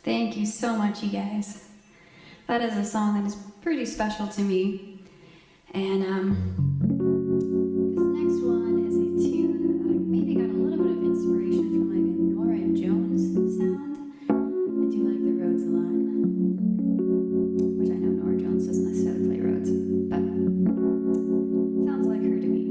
Thank you so much, you guys. That is a song that is pretty special to me. And this next one is a tune that I maybe got a little bit of inspiration from like a Nora Jones sound. I do like the Rhodes a lot, which I know Nora Jones doesn't necessarily play Rhodes, but sounds like her to me.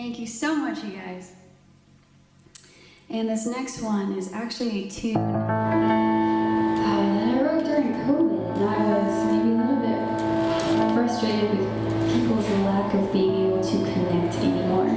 Thank you so much, you guys. And this next one is actually a tune that I wrote during COVID, and I was maybe a little bit frustrated with people's lack of being able to connect anymore.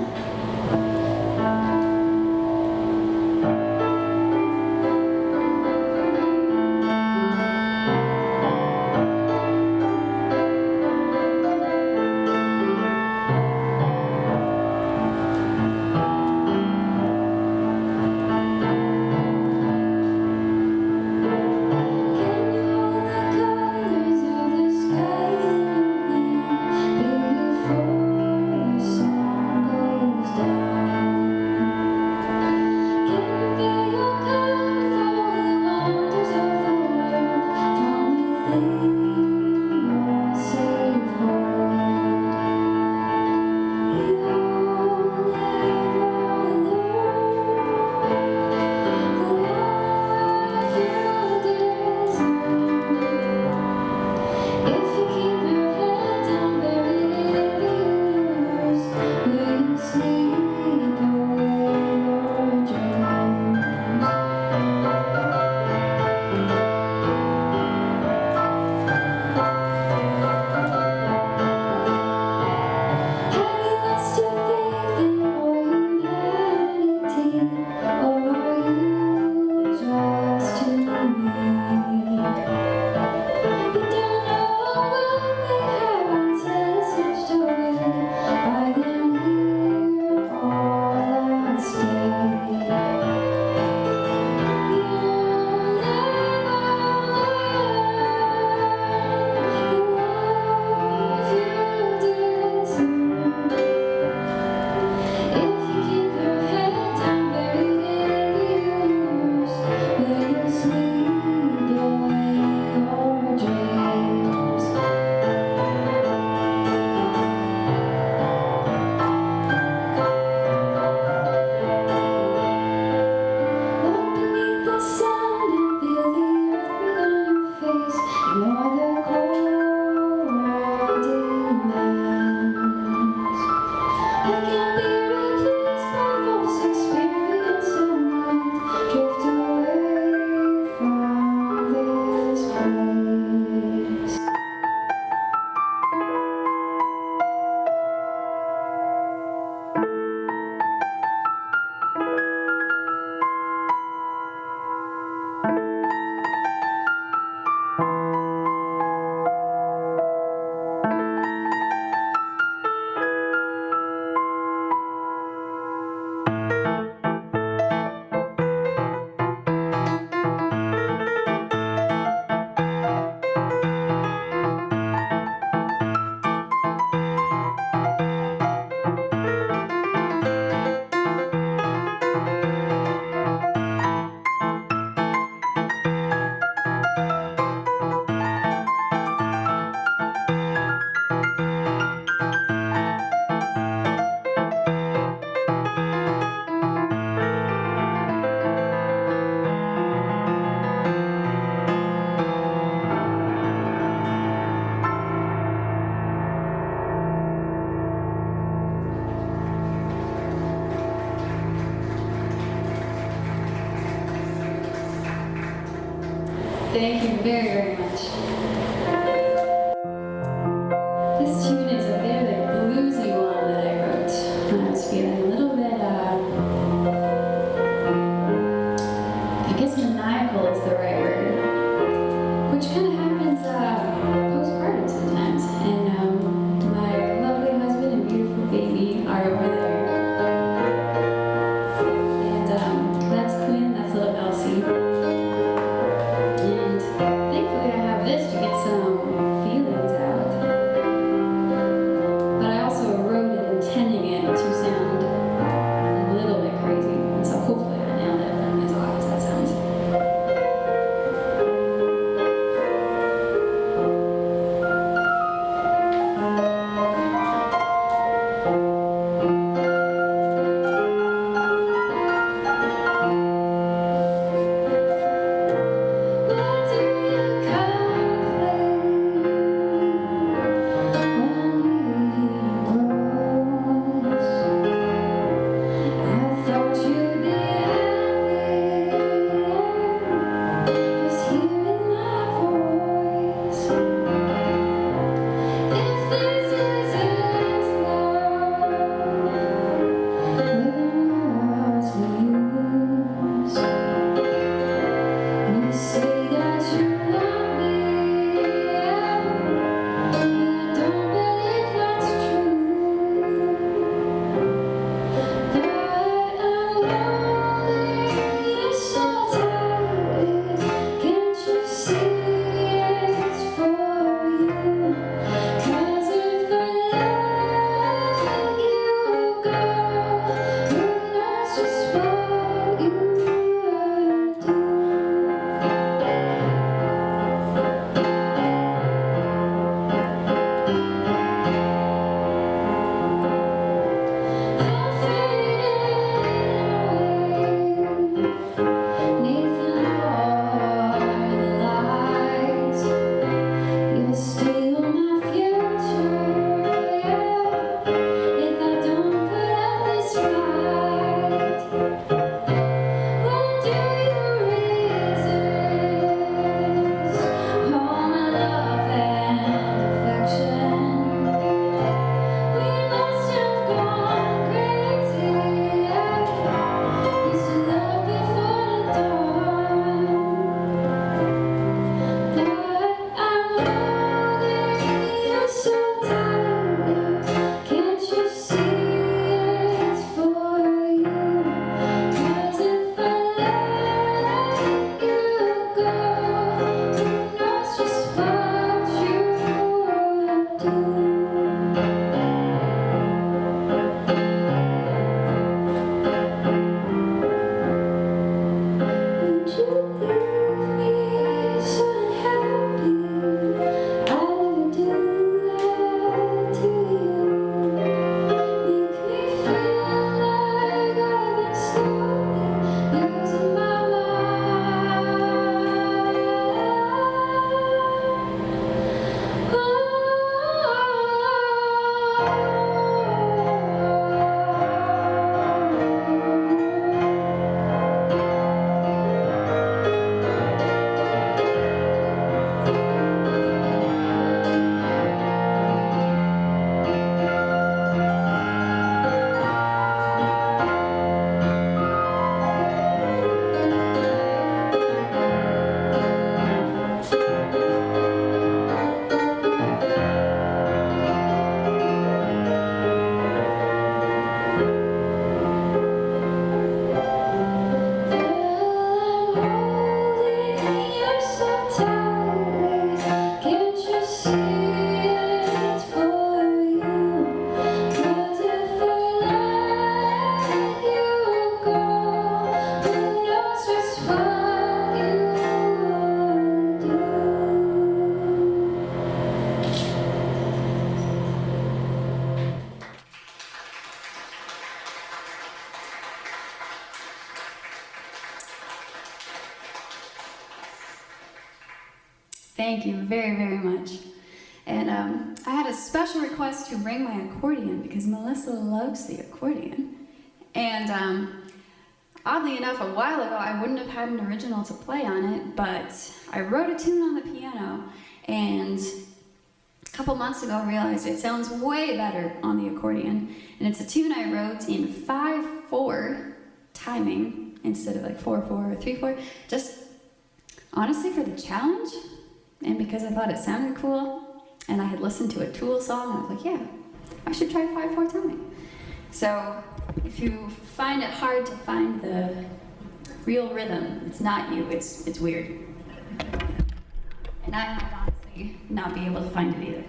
Thank you very, very much. This tune is a bit of a bluesy one that I wrote when I was feeling a little bit, I guess maniacal is the right word, which kind of happens postpartum sometimes. And my lovely husband and beautiful baby are over there. And that's Quinn, that's little Elsie. And thankfully I Thank you very, very much. And I had a special request to bring my accordion because Melissa loves the accordion. And oddly enough, a while ago, I wouldn't have had an original to play on it, but I wrote a tune on the piano, and a couple months ago I realized it sounds way better on the accordion. And it's a tune I wrote in 5/4 timing instead of like 4/4 or 3/4, just honestly for the challenge, and because I thought it sounded cool. And I had listened to a Tool song, and I was like, yeah, I should try 5/4 timing. So if you find it hard to find the real rhythm, it's not you, it's weird. And I might honestly not be able to find it either.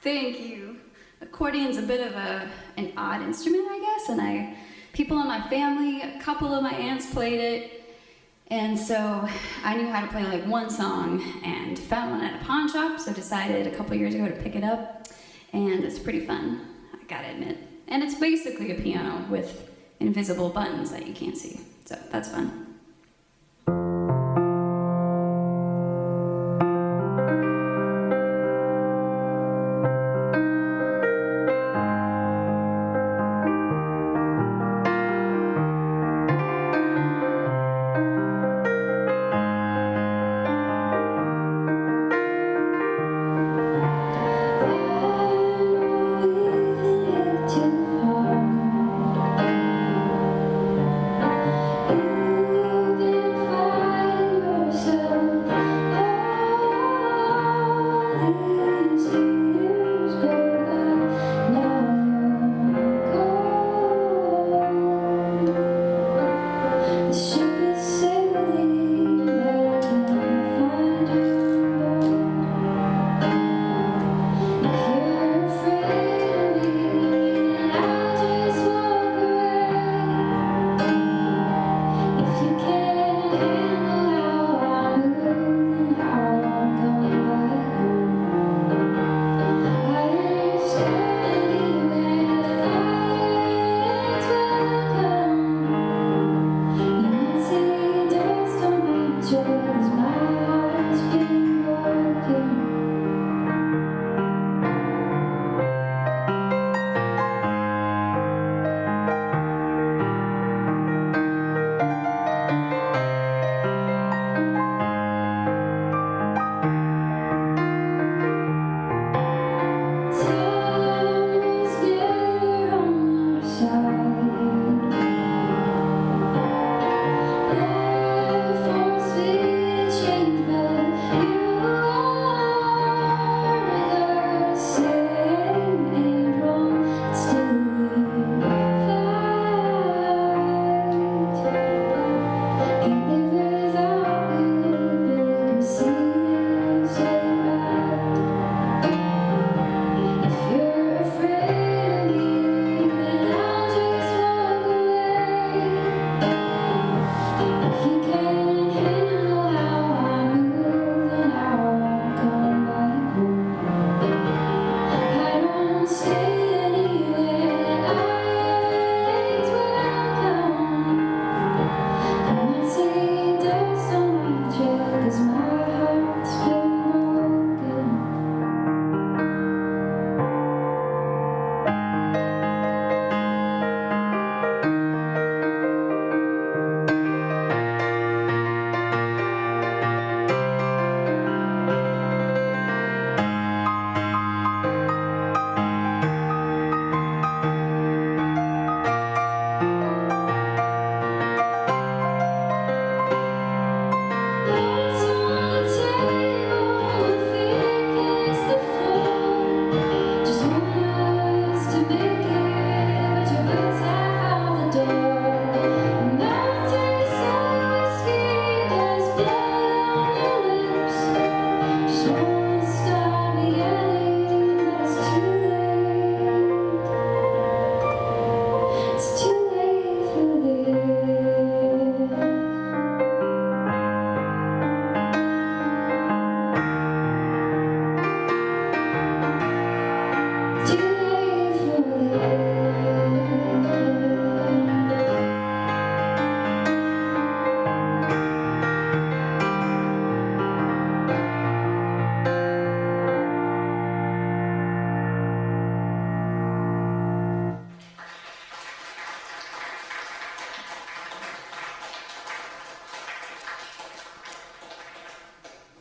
Thank you. Accordion's a bit of an odd instrument, I guess, and people in my family, a couple of my aunts played it, and so I knew how to play like one song and found one at a pawn shop, so decided a couple years ago to pick it up, and it's pretty fun, I gotta admit. And it's basically a piano with invisible buttons that you can't see, so that's fun.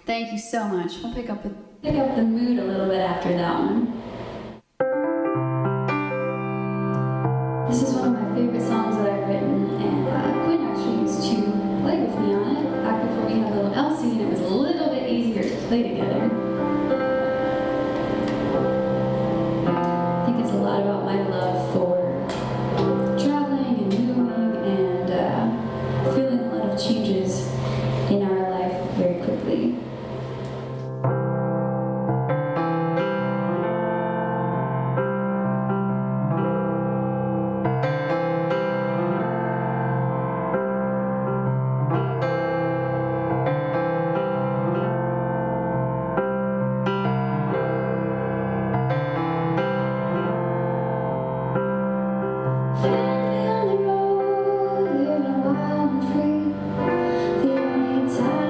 Thank you so much. We'll pick up the mood a little bit after that one. This is one of my favorite songs that I've written, and Quinn actually used to play with me on it back before we had little Elsie, and it was a little bit easier to play together. I think it's a lot about my love for traveling and moving and feeling a lot of changes in our life very quickly. Time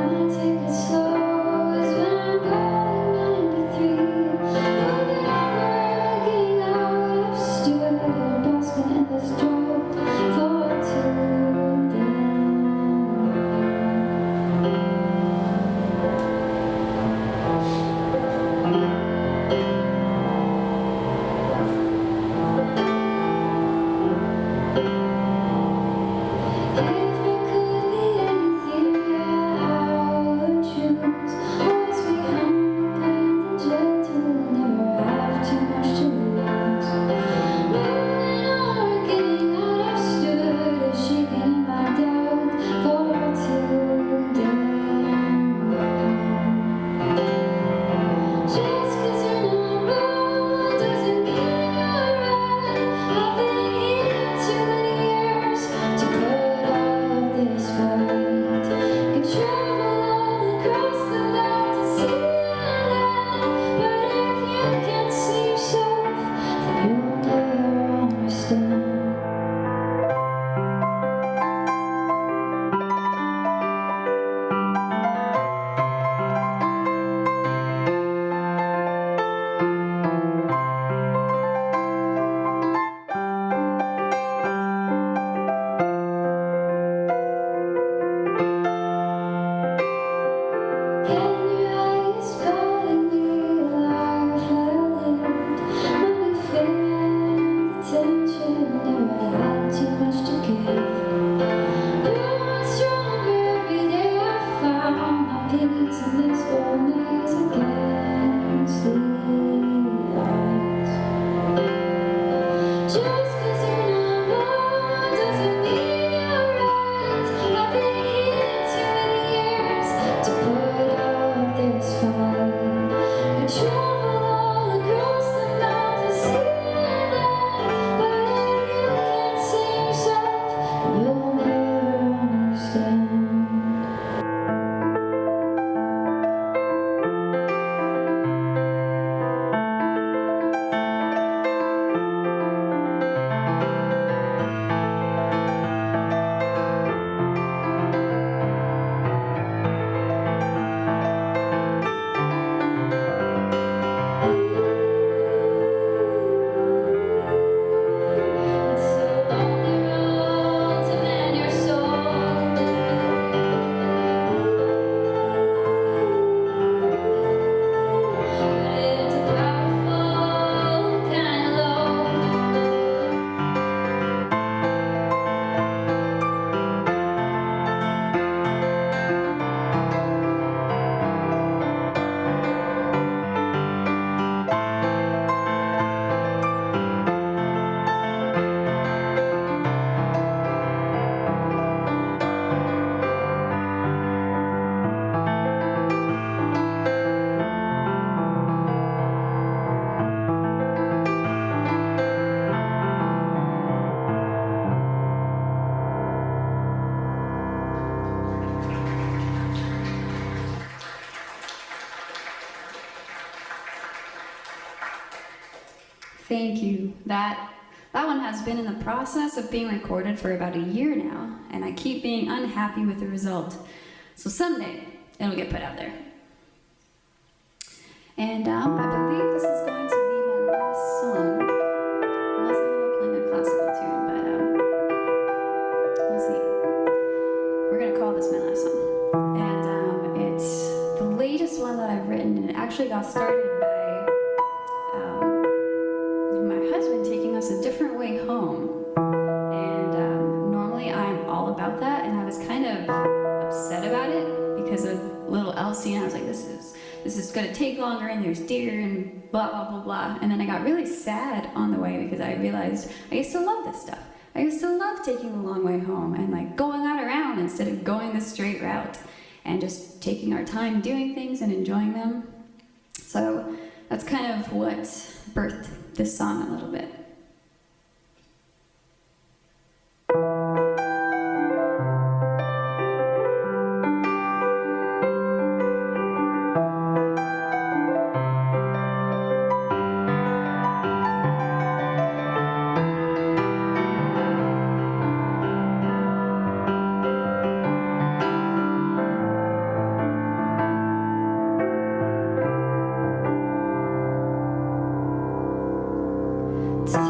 Thank you. That one has been in the process of being recorded for about a year now, and I keep being unhappy with the result. So someday, it'll get put out there. And I believe this is going to be my last song, unless I end up playing a classical tune, but we'll see. We're gonna call this my last song. And it's the latest one that I've written, and it actually got started by my husband taking us a different way home. And normally I'm all about that, and I was kind of upset about it because of little Elsie, and I was like, this is gonna take longer, and there's deer and blah blah blah blah. And then I got really sad on the way because I realized I used to love this stuff. I used to love taking the long way home and like going out around instead of going the straight route, and just taking our time doing things and enjoying them. So that's kind of what birthed this song a little bit. Take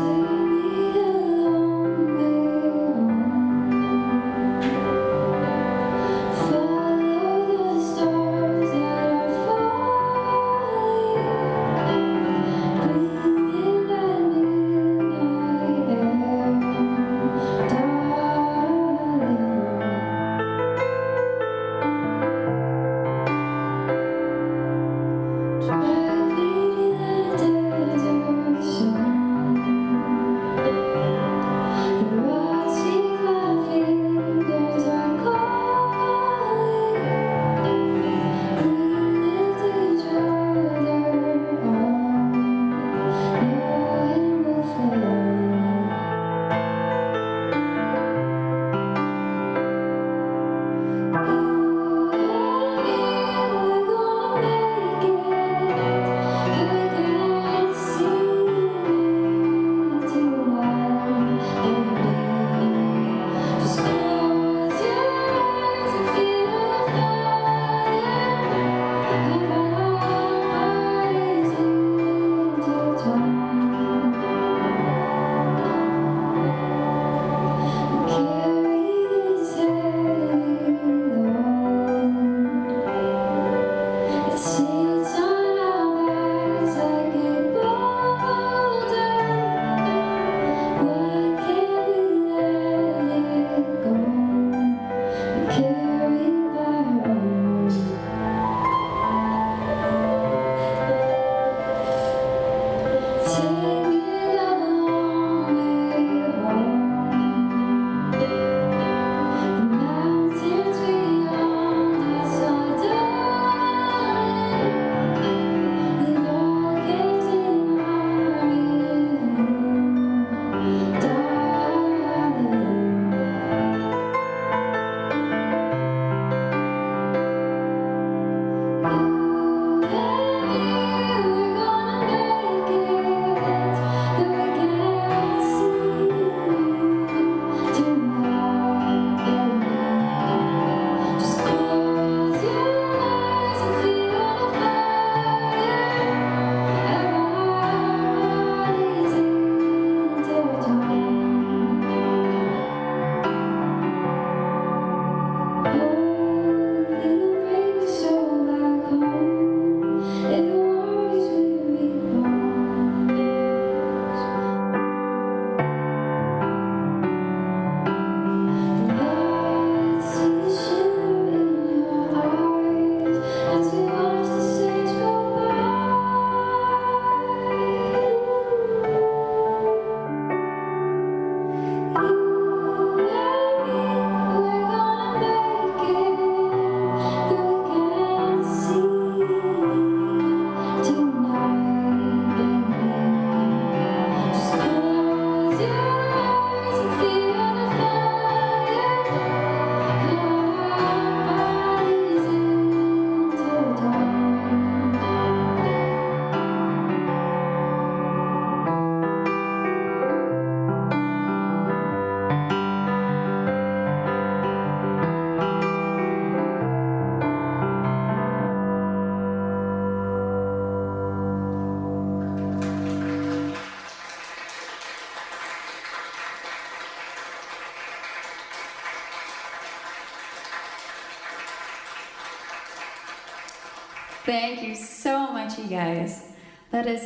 Thank you so much, you guys. That is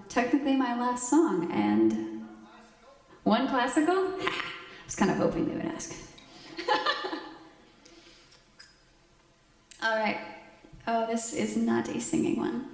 technically my last song, and one classical? I was kind of hoping they would ask. All right. Oh, this is not a singing one.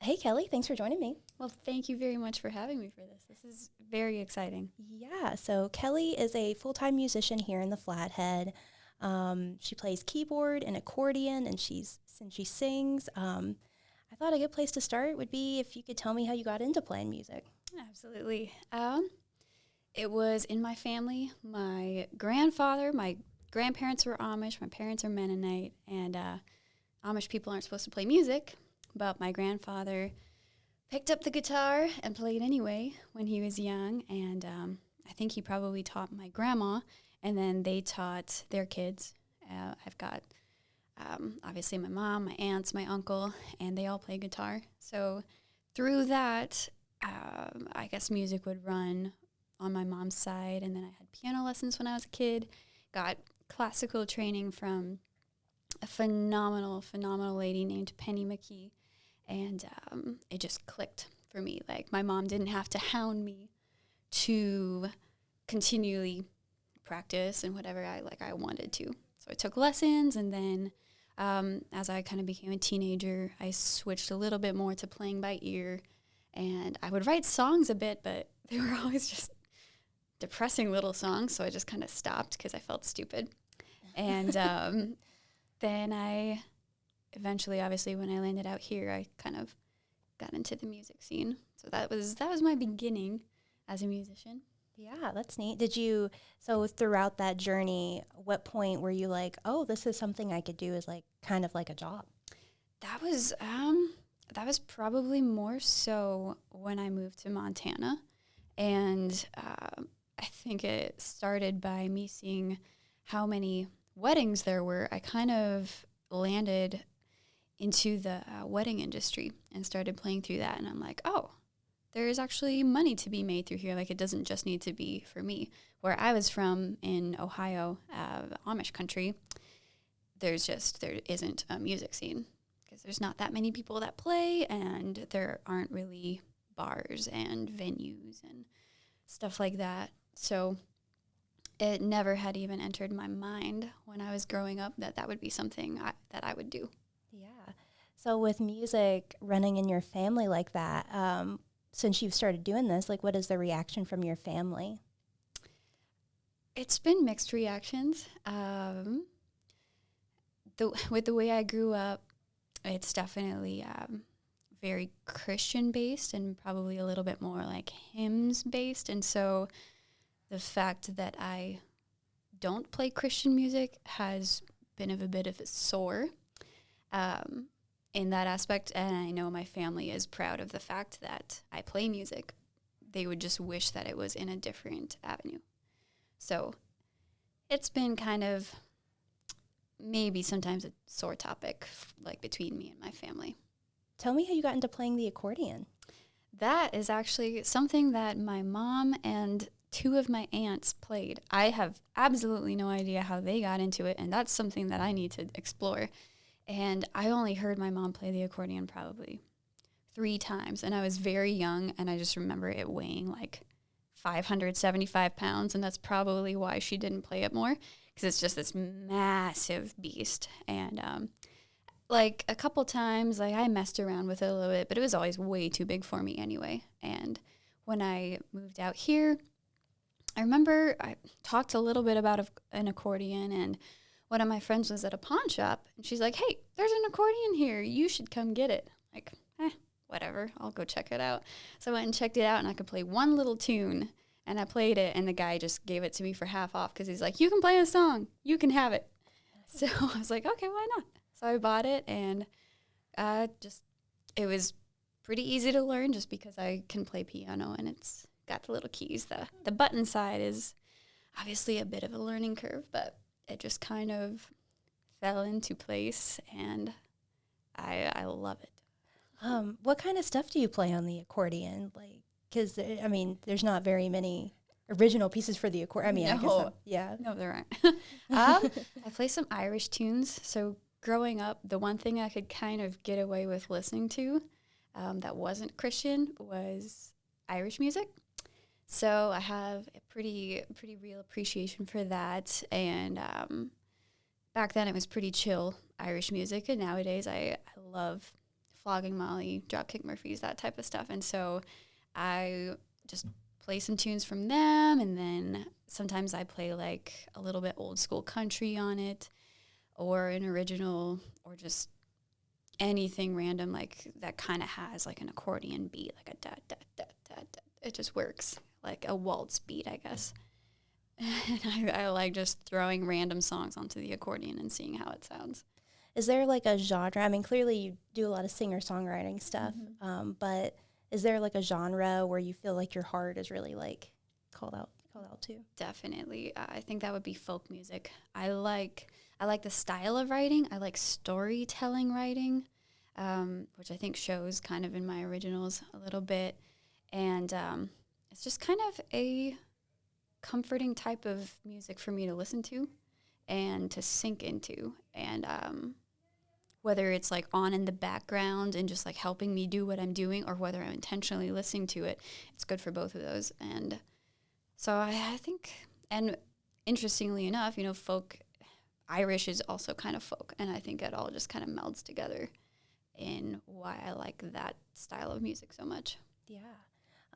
Hey, Kelly, thanks for joining me. Well, thank you very much for having me for this. This is very exciting. Yeah, so Kelly is a full-time musician here in the Flathead. She plays keyboard and accordion, and since she sings. I thought a good place to start would be if you could tell me how you got into playing music. Absolutely. It was in my family. My grandparents were Amish. My parents are Mennonite, and Amish people aren't supposed to play music, but my grandfather picked up the guitar and played anyway when he was young, and I think he probably taught my grandma, and then they taught their kids. I've got obviously my mom, my aunts, my uncle, and they all play guitar. So through that, I guess music would run on my mom's side, and then I had piano lessons when I was a kid, got classical training from a phenomenal lady named Penny McKee, and it just clicked for me. Like, my mom didn't have to hound me to continually practice and whatever I wanted to. So I took lessons, and then as I kind of became a teenager, I switched a little bit more to playing by ear, and I would write songs a bit, but they were always just depressing little songs, so I just kind of stopped because I felt stupid. And then I eventually, obviously, when I landed out here, I kind of got into the music scene. So that was my beginning as a musician. Yeah, that's neat. So throughout that journey, what point were you like, oh, this is something I could do as kind of like a job? That was probably more so when I moved to Montana. And I think it started by me seeing how many weddings there were. I kind of landed into the wedding industry and started playing through that. And I'm like, oh, there is actually money to be made through here. Like, it doesn't just need to be for me. Where I was from in Ohio, Amish country, there isn't a music scene because there's not that many people that play, and there aren't really bars and venues and stuff like that. So it never had even entered my mind when I was growing up that would be something that I would do. Yeah. So with music running in your family like that, since you've started doing this, what is the reaction from your family? It's been mixed reactions. With the way I grew up, it's definitely very Christian-based and probably a little bit more like hymns-based. And so the fact that I don't play Christian music has been a bit of a sore in that aspect. And I know my family is proud of the fact that I play music. They would just wish that it was in a different avenue. So it's been kind of maybe sometimes a sore topic, between me and my family. Tell me how you got into playing the accordion. That is actually something that my mom and two of my aunts played. I have absolutely no idea how they got into it, and that's something that I need to explore. And I only heard my mom play the accordion probably 3 times, and I was very young, and I just remember it weighing 575 pounds, and that's probably why she didn't play it more, because it's just this massive beast. And a couple times, I messed around with it a little bit, but it was always way too big for me anyway. And when I moved out here, I remember I talked a little bit about an accordion, and one of my friends was at a pawn shop, and she's like, hey, there's an accordion here. You should come get it. Whatever, I'll go check it out. So I went and checked it out, and I could play one little tune, and I played it, and the guy just gave it to me for half off because he's like, you can play a song. You can have it. So I was like, okay, why not? So I bought it, and it was pretty easy to learn just because I can play piano, and it's got the little keys. The button side is obviously a bit of a learning curve, but it just kind of fell into place, and I love it. What kind of stuff do you play on the accordion? Because, there's not very many original pieces for the accordion. No. I guess yeah. No, there aren't. I play some Irish tunes. So growing up, the one thing I could kind of get away with listening to that wasn't Christian was Irish music. So I have a pretty real appreciation for that. And back then it was pretty chill Irish music. And nowadays I love Flogging Molly, Dropkick Murphys, that type of stuff. And so I just play some tunes from them, and then sometimes I play like a little bit old school country on it, or an original, or just anything random like that kind of has like an accordion beat, like a da da da da da. It just works like a waltz beat, I guess. And I like just throwing random songs onto the accordion and seeing how it sounds. Is there like a genre? I mean, clearly you do a lot of singer-songwriting stuff, but is there like a genre where you feel like your heart is really like called out to? Definitely. I think that would be folk music. I like the style of writing. I like storytelling writing, which I think shows kind of in my originals a little bit. And it's just kind of a comforting type of music for me to listen to and to sink into. And whether it's like on in the background and just like helping me do what I'm doing, or whether I'm intentionally listening to it, it's good for both of those. And so I think, and interestingly enough, you know, folk, Irish is also kind of folk, and I think it all just kind of melds together in why I like that style of music so much. Yeah.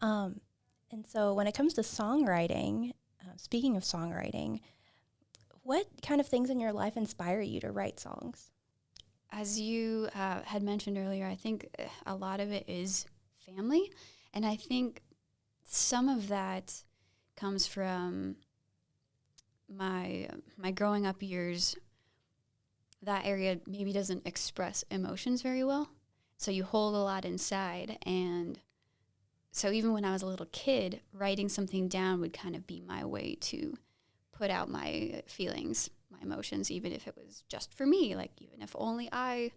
And so when it comes to songwriting, speaking of songwriting, what kind of things in your life inspire you to write songs? As you had mentioned earlier, I think a lot of it is family, and I think some of that comes from my growing up years. That area maybe doesn't express emotions very well, so you hold a lot inside. And so even when I was a little kid, writing something down would kind of be my way to put out my feelings, my emotions, even if it was just for me, like even if only I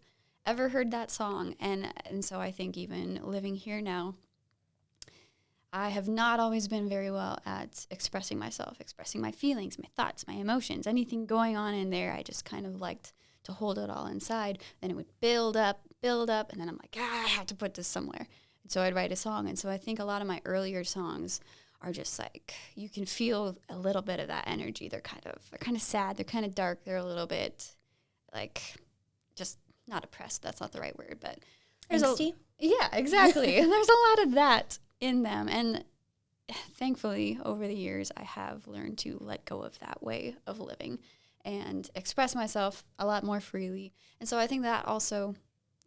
ever heard that song. And so I think even living here now, I have not always been very well at expressing myself, expressing my feelings, my thoughts, my emotions, anything going on in there. I just kind of liked to hold it all inside. Then it would build up, and then I'm like, I have to put this somewhere. And so I'd write a song. And so I think a lot of my earlier songs are just like, you can feel a little bit of that energy. They're kind of sad. They're kind of dark. They're a little bit like, just not oppressed. That's not the right word, but there's Angsty? Yeah, exactly. There's a lot of that in them. And thankfully, over the years, I have learned to let go of that way of living and express myself a lot more freely. And so I think that also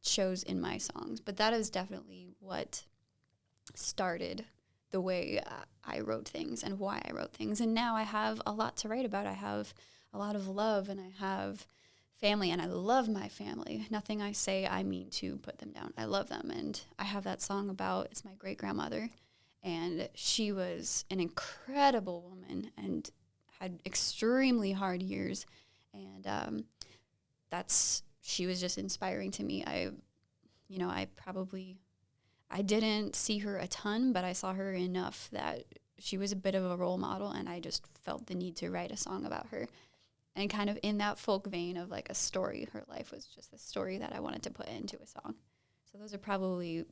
shows in my songs. But that is definitely what started the way I wrote things and why I wrote things. And now I have a lot to write about. I have a lot of love, and I have family, and I love my family. Nothing I say I mean to put them down. I love them. And I have that song about, it's my great-grandmother, and she was an incredible woman and had extremely hard years. And she was just inspiring to me. I didn't see her a ton, but I saw her enough that she was a bit of a role model, and I just felt the need to write a song about her. And kind of in that folk vein of like a story, her life was just a story that I wanted to put into a song. So those are probably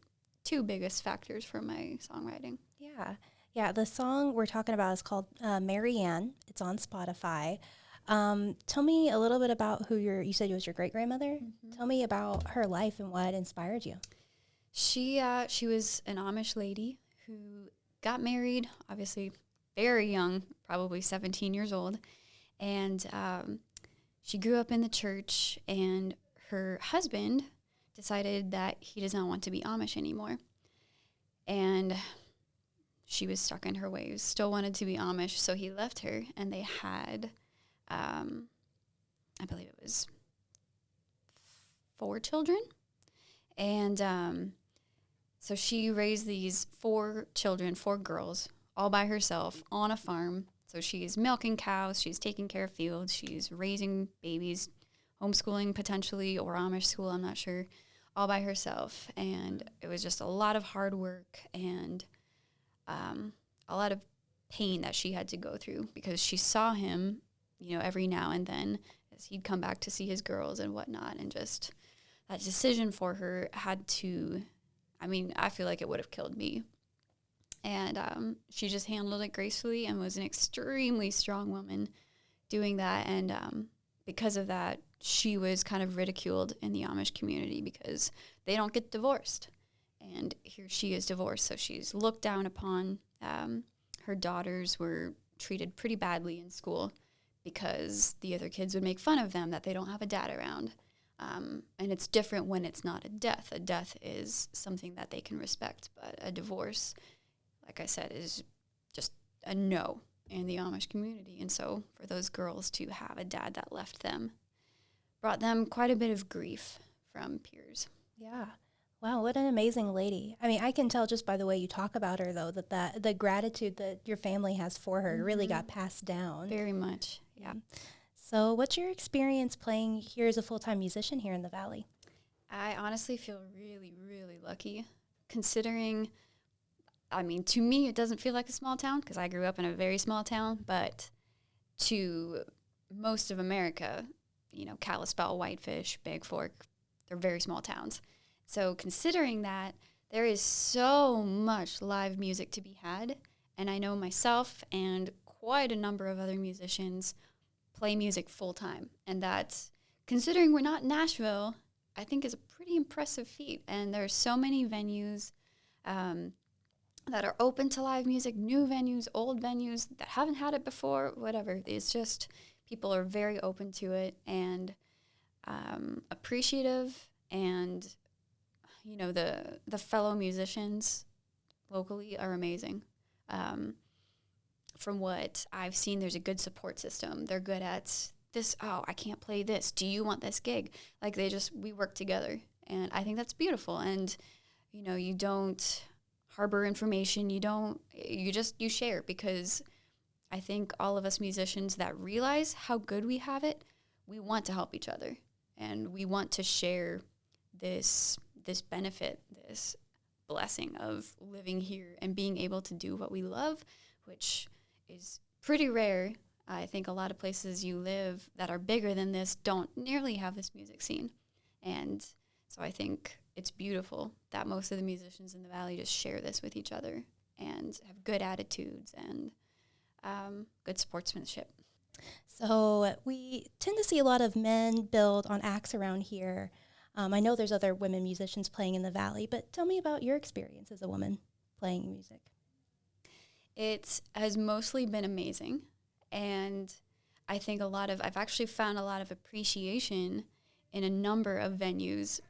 two biggest factors for my songwriting. Yeah. Yeah, the song we're talking about is called Marianne. It's on Spotify. Tell me a little bit about you said it was your great-grandmother. Mm-hmm. Tell me about her life and what inspired you. She was an Amish lady who got married, obviously very young, probably 17 years old. And she grew up in the church, and her husband decided that he does not want to be Amish anymore. And she was stuck in her ways, still wanted to be Amish, so he left her, and they had, I believe it was 4 children. And so she raised these 4 children, 4 girls, all by herself on a farm. So she's milking cows, she's taking care of fields, she's raising babies, homeschooling potentially, or Amish school, I'm not sure, all by herself. And it was just a lot of hard work and a lot of pain that she had to go through, because she saw him, every now and then as he'd come back to see his girls and whatnot. And just that decision for her had to, I feel like it would have killed me. And she just handled it gracefully and was an extremely strong woman doing that. And because of that, she was kind of ridiculed in the Amish community because they don't get divorced. And here she is divorced, so she's looked down upon. Her daughters were treated pretty badly in school because the other kids would make fun of them that they don't have a dad around. And it's different when it's not a death. A death is something that they can respect, but a divorce, like I said, is just a no in the Amish community. And so for those girls to have a dad that left them brought them quite a bit of grief from peers. Yeah. Wow, what an amazing lady. I mean, I can tell just by the way you talk about her, though, that the gratitude that your family has for her really got passed down. Very much, yeah. So what's your experience playing here as a full-time musician here in the Valley? I honestly feel really, really lucky, considering, I mean, to me, it doesn't feel like a small town because I grew up in a very small town, but to most of America, you know, Kalispell, Whitefish, Big Fork, they're very small towns. So considering that, there is so much live music to be had, and I know myself and quite a number of other musicians play music full-time, and that's, considering we're not Nashville, I think is a pretty impressive feat. And there's so many venues that are open to live music, new venues, old venues that haven't had it before, whatever. It's just, people are very open to it and appreciative, and you know, the fellow musicians locally are amazing. From what I've seen, there's a good support system. They're good at this, oh, I can't play this. Do you want this gig? Like we work together. And I think that's beautiful. And, you know, you don't harbor information. You share, because I think all of us musicians that realize how good we have it, we want to help each other. And we want to share this benefit, this blessing of living here and being able to do what we love, which is pretty rare. I think a lot of places you live that are bigger than this don't nearly have this music scene. And so I think it's beautiful that most of the musicians in the Valley just share this with each other and have good attitudes and good sportsmanship. So we tend to see a lot of men build on acts around here. I know there's other women musicians playing in the Valley, but tell me about your experience as a woman playing music. It has mostly been amazing, and I think I've actually found a lot of appreciation in a number of venues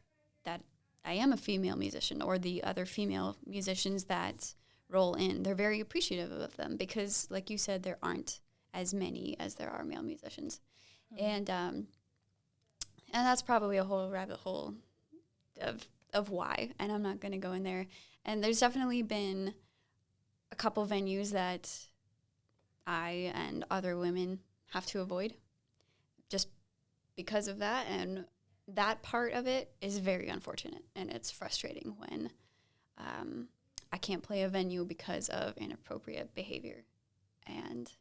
that I am a female musician, or the other female musicians that roll in. They're very appreciative of them because, like you said, there aren't as many as there are male musicians. Mm-hmm. And that's probably a whole rabbit hole of why, and I'm not going to go in there. And there's definitely been a couple venues that I and other women have to avoid just because of that, and that part of it is very unfortunate, and it's frustrating when I can't play a venue because of inappropriate behavior. And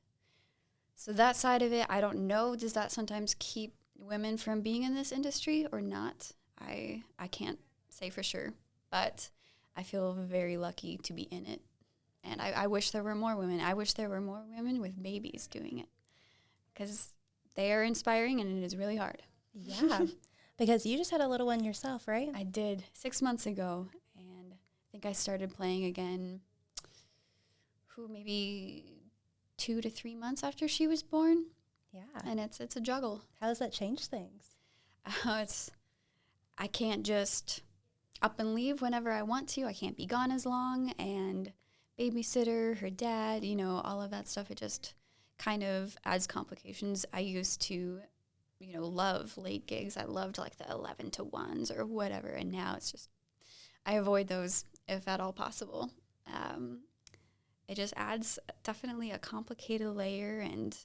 so that side of it, I don't know, does that sometimes keep women from being in this industry or not? I can't say for sure, but I feel very lucky to be in it. And I wish there were more women. I wish there were more women with babies doing it, because they are inspiring and it is really hard. Yeah, because you just had a little one yourself, right? I did 6 months ago, and I think I started playing again maybe 2 to 3 months after she was born. Yeah. And it's a juggle. How does that change things? I can't just up and leave whenever I want to. I can't be gone as long, and babysitter, her dad, you know, all of that stuff, it just kind of adds complications. I used to, you know, love late gigs. I loved like the 11 to 1s or whatever, and now it's just, I avoid those if at all possible. It just adds definitely a complicated layer, and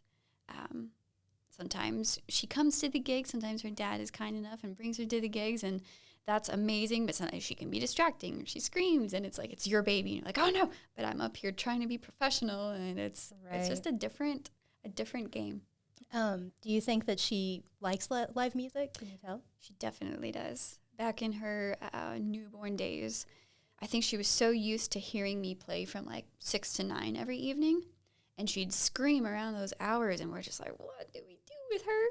sometimes she comes to the gigs, sometimes her dad is kind enough and brings her to the gigs, and that's amazing, but sometimes she can be distracting. She screams, and it's like, it's your baby. And you're like, oh, no. But I'm up here trying to be professional, and it's just a different game. Do you think that she likes live music? Can you tell? She definitely does. Back in her newborn days, I think she was so used to hearing me play from like 6 to 9 every evening, and she'd scream around those hours, and we're just like, what do we do with her?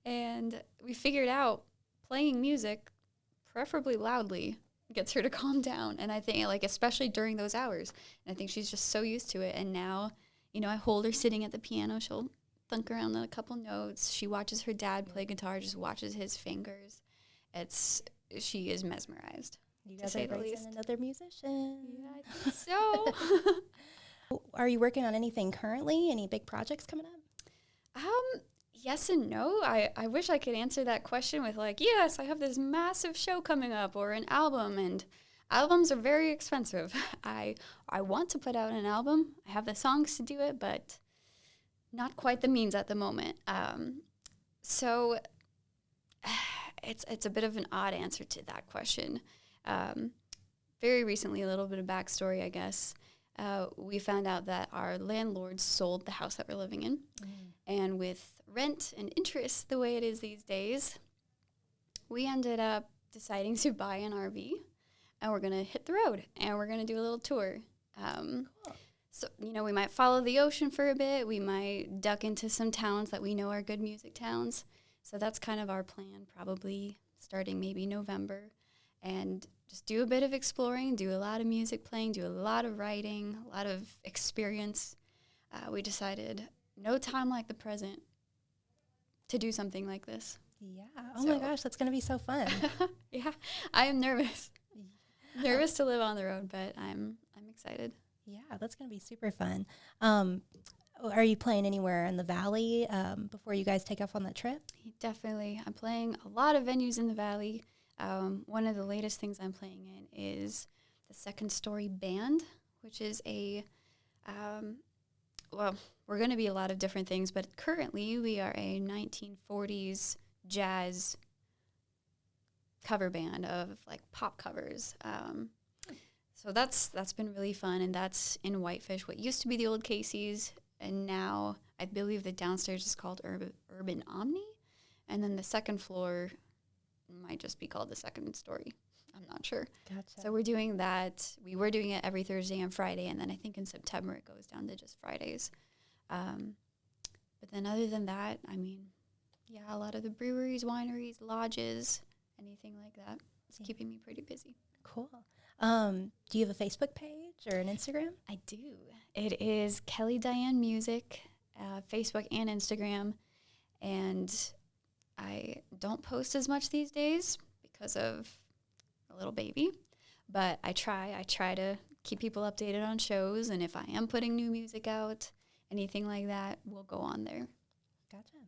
And we figured out playing music, preferably loudly, gets her to calm down. And I think, like, especially during those hours, and I think she's just so used to it. And now, you know, I hold her sitting at the piano. She'll thunk around on a couple notes. She watches her dad play guitar, just watches his fingers. She is mesmerized. You guys are raising another musician. Yeah, I think so. Are you working on anything currently? Any big projects coming up? Yes and no. I wish I could answer that question with like, yes, I have this massive show coming up or an album, and albums are very expensive. I want to put out an album. I have the songs to do it, but not quite the means at the moment. So it's a bit of an odd answer to that question. Very recently, a little bit of backstory, I guess. We found out that our landlord sold the house that we're living in. And with rent and interest the way it is these days, we ended up deciding to buy an RV, and we're going to hit the road, and we're going to do a little tour. Cool. So, you know, we might follow the ocean for a bit. We might duck into some towns that we know are good music towns. So that's kind of our plan, probably starting maybe November, and just do a bit of exploring, do a lot of music playing, do a lot of writing, a lot of experience. We decided no time like the present to do something like this. Yeah. Oh my gosh, that's going to be so fun. Yeah. I am nervous. Nervous to live on the road, but I'm excited. Yeah, that's going to be super fun. Are you playing anywhere in the Valley before you guys take off on that trip? Definitely. I'm playing a lot of venues in the Valley. One of the latest things I'm playing in is the Second Story Band, which is we're going to be a lot of different things, but currently we are a 1940s jazz cover band of like pop covers. So that's been really fun, and that's in Whitefish, what used to be the old Casey's, and now I believe the downstairs is called Urban Omni, and then the second floor might just be called the Second Story. I'm not sure. Gotcha. So we're doing that. We were doing it every Thursday and Friday, and then I think in September it goes down to just Fridays. But then other than that, I mean, yeah, a lot of the breweries, wineries, lodges, anything like that. It's keeping me pretty busy. Cool. Do you have a Facebook page or an Instagram? I do. It is Kelly Diane Music, Facebook and Instagram. And I don't post as much these days because of a little baby, but I try to keep people updated on shows, and if I am putting new music out, anything like that, will go on there. Gotcha.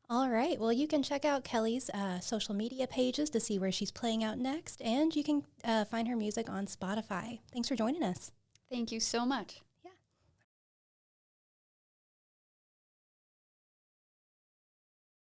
All right. Well, you can check out Kelly's social media pages to see where she's playing out next, and you can find her music on Spotify. Thanks for joining us. Thank you so much.